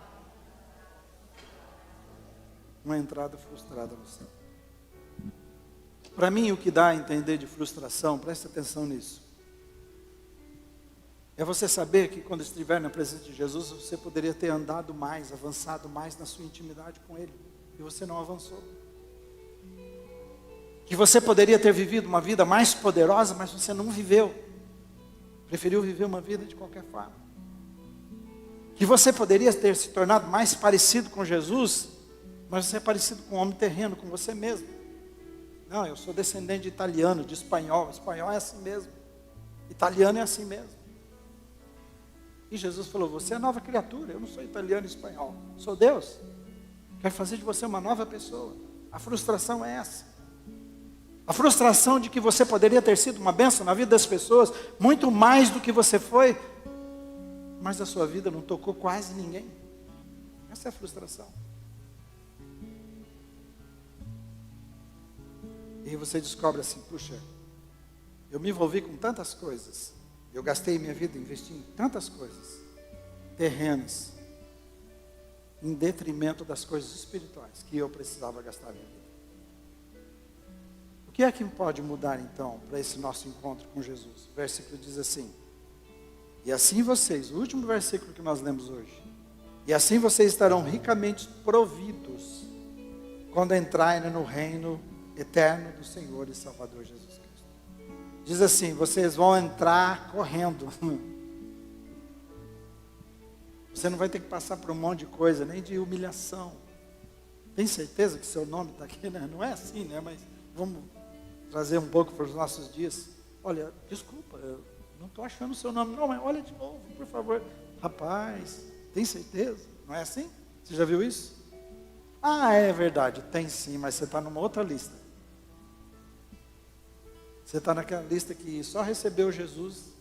uma entrada frustrada no céu. Para mim, o que dá a entender de frustração, preste atenção nisso, é você saber que quando estiver na presença de Jesus, você poderia ter andado mais, avançado mais na sua intimidade com Ele, e você não avançou. Que você poderia ter vivido uma vida mais poderosa, mas você não viveu. Preferiu viver uma vida de qualquer forma. Que você poderia ter se tornado mais parecido com Jesus, mas você é parecido com um homem terreno, com você mesmo. Não, eu sou descendente de italiano, de espanhol. Espanhol é assim mesmo. Italiano é assim mesmo. E Jesus falou, você é nova criatura. Eu não sou italiano e espanhol. Sou Deus. Quero fazer de você uma nova pessoa. A frustração é essa. A frustração de que você poderia ter sido uma bênção na vida das pessoas, muito mais do que você foi, mas a sua vida não tocou quase ninguém. Essa é a frustração. E você descobre assim, puxa, eu me envolvi com tantas coisas, eu gastei minha vida investindo em tantas coisas terrenas, em detrimento das coisas espirituais que eu precisava gastar minha vida. O que é que pode mudar então para esse nosso encontro com Jesus? O versículo diz assim, e assim vocês, o último versículo que nós lemos hoje, e assim vocês estarão ricamente providos quando entrarem no reino eterno do Senhor e Salvador Jesus Cristo. Diz assim, vocês vão entrar correndo. Você não vai ter que passar por um monte de coisa, nem de humilhação. Tem certeza que seu nome está aqui, né? Não é assim, né? Mas vamos trazer um pouco para os nossos dias. Olha, desculpa, eu não estou achando o seu nome. Não, mas olha de novo, por favor. Rapaz, tem certeza? Não é assim? Você já viu isso? Ah, é verdade, tem sim, mas você está numa outra lista. Você está naquela lista que só recebeu Jesus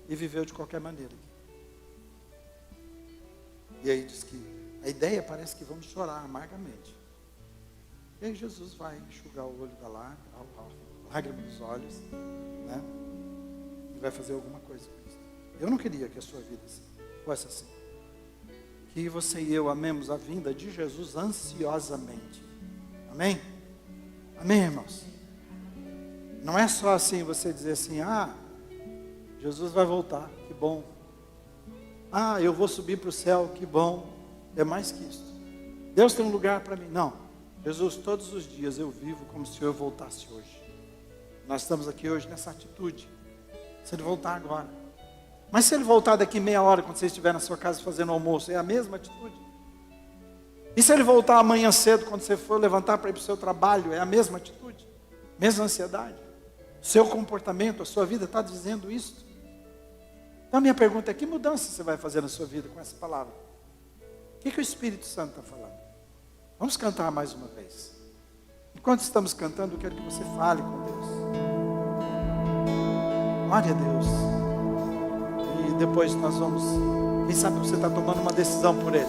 e viveu de qualquer maneira. E aí diz que a ideia parece que vamos chorar amargamente. E aí Jesus vai enxugar o olho da lágrima dos olhos, né? E vai fazer alguma coisa com isso. Eu não queria que a sua vida fosse assim. Que você e eu amemos a vinda de Jesus ansiosamente. Amém? Amém, irmãos? Não é só assim você dizer assim, ah, Jesus vai voltar, que bom. Ah, eu vou subir para o céu, que bom. É mais que isso. Deus tem um lugar para mim. Não. Jesus, todos os dias eu vivo como se eu voltasse hoje. Nós estamos aqui hoje nessa atitude. Se Ele voltar agora. Mas se Ele voltar daqui meia hora, quando você estiver na sua casa fazendo almoço, é a mesma atitude? E se Ele voltar amanhã cedo, quando você for levantar para ir para o seu trabalho, é a mesma atitude? Mesma ansiedade? Seu comportamento, a sua vida está dizendo isso? Então a minha pergunta é, que mudança você vai fazer na sua vida com essa palavra? O que o Espírito Santo está falando? Vamos cantar mais uma vez. Enquanto estamos cantando, eu quero que você fale com Deus. Glória a Deus. E depois nós vamos, quem sabe você está tomando uma decisão por Ele.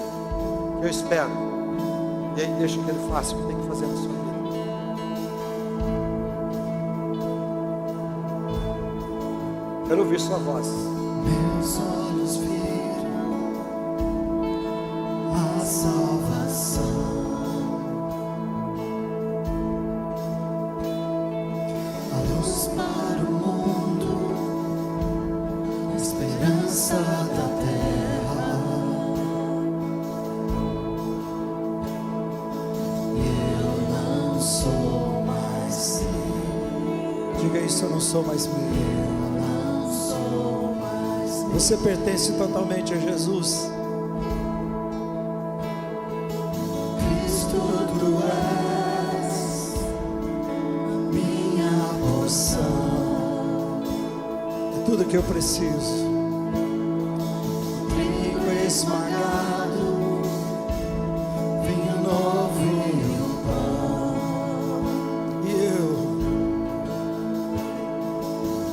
Eu espero. E aí deixa que Ele faça o que tem que fazer na sua vida. Quero ouvir sua voz. Meus olhos viram a salvação. isso, eu não sou mais meu. Você pertence totalmente a Jesus. Cristo, tu és minha porção. É tudo que eu preciso. Trigo esmagado, vinho novo e o pão. E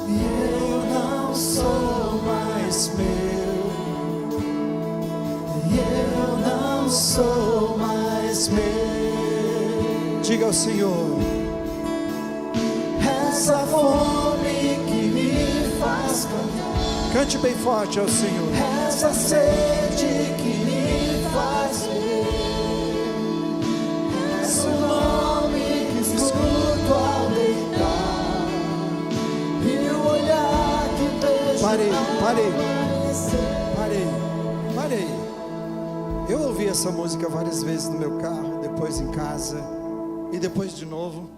Eu não sou mais meu. Eu não sou mais meu. diga ao Senhor: Essa fome que me faz cantar, cante bem forte ao Senhor. essa sede que me faz viver, és o nome que escuto ao deitar, e o olhar que vejo Parei. ao amanhecer. Parei. Eu ouvi essa música várias vezes no meu carro, depois em casa, e depois de novo.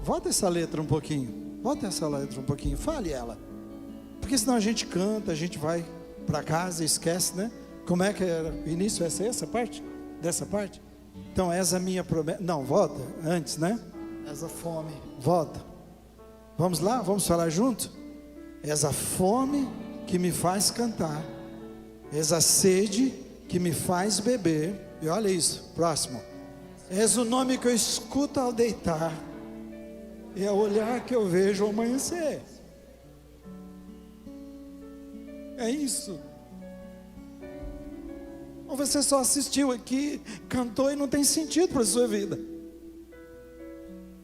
Volta essa letra um pouquinho. Fale ela. Porque senão a gente canta, a gente vai para casa e esquece, né? Como é que era o início? Essa parte? Dessa parte? Então, és a minha promessa. Não, volta antes, né? És a fome. Volta. Vamos lá? Vamos falar junto? És a fome que me faz cantar. És a sede que me faz beber. E olha isso, próximo. És o nome que eu escuto ao deitar. É o olhar que eu vejo ao amanhecer. É isso. Ou você só assistiu aqui, cantou e não tem sentido para a sua vida.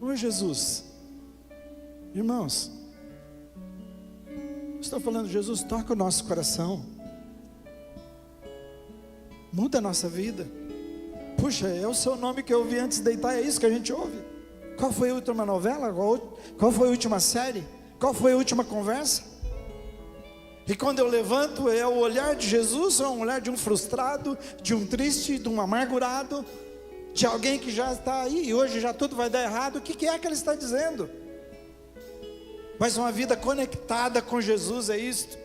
Oi, Jesus. Irmãos, estou falando, Jesus, toca o nosso coração. Muda a nossa vida. Puxa, é o seu nome que eu ouvi antes de deitar, é isso que a gente ouve. Qual foi a última novela? Qual foi a última série? Qual foi a última conversa? E quando eu levanto, é o olhar de Jesus, ou é o olhar de um frustrado, de um triste, de um amargurado, de alguém que já está aí e hoje já tudo vai dar errado? O que é que ele está dizendo? Mas uma vida conectada com Jesus é isto.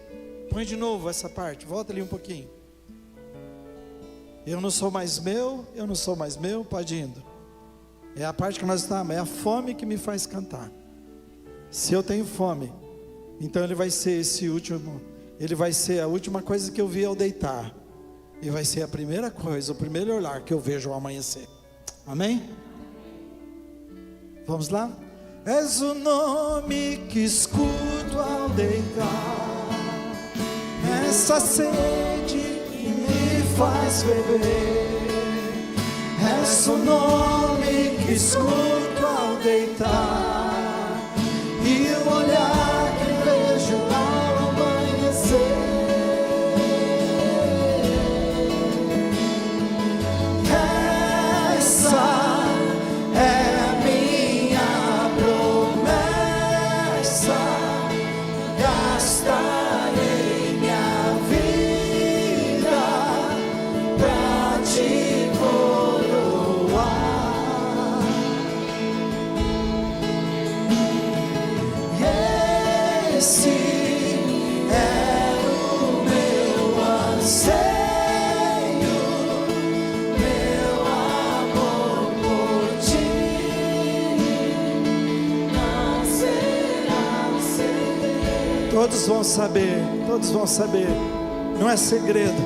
Põe de novo essa parte, volta ali um pouquinho. Eu não sou mais meu, pode indo. É a parte que nós estamos, é a fome que me faz cantar. Se eu tenho fome, então ele vai ser ele vai ser a última coisa que eu vi ao deitar. E vai ser a primeira coisa, o primeiro olhar que eu vejo ao amanhecer. Amém? Vamos lá? És o nome que escuto ao deitar, essa sede que me faz beber. És o nome que escuto ao deitar, e o olhar que vejo ao amanhecer. Essa é a minha promessa, gastarei minha vida pra te coroar. Esse é o meu anseio, meu amor por ti nascerá segredo. Todos vão saber, não é segredo.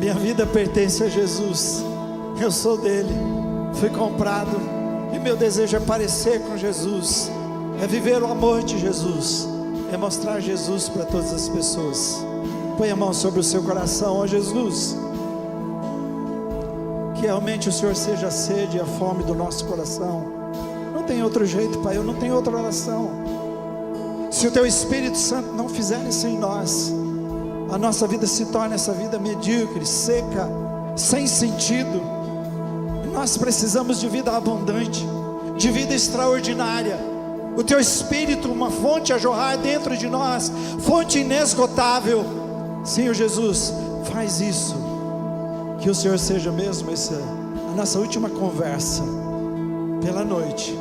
Minha vida pertence a Jesus, eu sou dele, fui comprado, e meu desejo é parecer com Jesus, é viver o amor de Jesus, é mostrar Jesus para todas as pessoas. Põe a mão sobre o seu coração, ó Jesus, que realmente o Senhor seja a sede e a fome do nosso coração. Não tem outro jeito, Pai, eu não tenho outra oração. Se o Teu Espírito Santo não fizer isso em nós, a nossa vida se torna essa vida medíocre, seca, sem sentido. E nós precisamos de vida abundante, de vida extraordinária. O Teu Espírito, uma fonte a jorrar dentro de nós, fonte inesgotável. Senhor Jesus, faz isso. Que o Senhor seja mesmo a nossa última conversa pela noite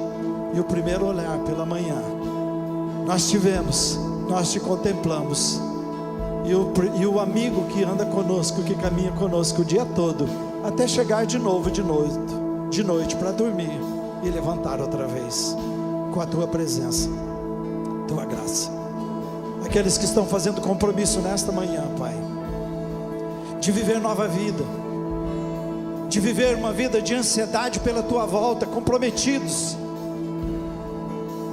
e o primeiro olhar pela manhã. Nós te vemos, nós te contemplamos. E o amigo que anda conosco, que caminha conosco o dia todo, até chegar de novo de noite para dormir e levantar outra vez, com a tua presença, tua graça. Aqueles que estão fazendo compromisso nesta manhã, Pai, de viver nova vida, de viver uma vida de ansiedade pela tua volta, comprometidos,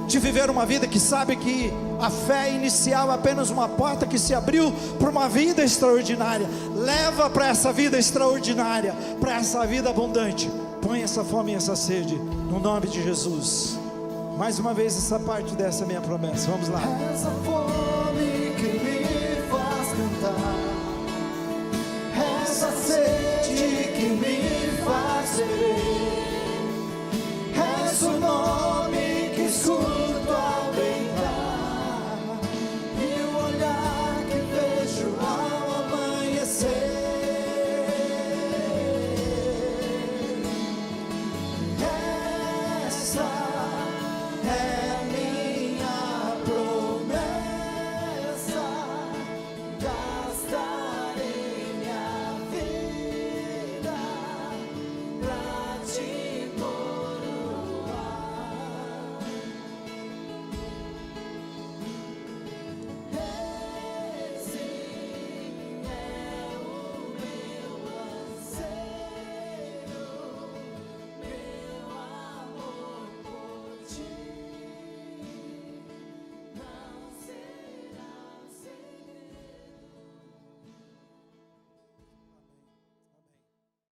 de viver uma vida que sabe que a fé inicial é apenas uma porta que se abriu para uma vida extraordinária. Leva para essa vida extraordinária, para essa vida abundante. Põe essa fome e essa sede, no nome de Jesus. Mais uma vez essa parte dessa minha promessa, vamos lá. Essa fome que me faz cantar, essa sede que me faz ser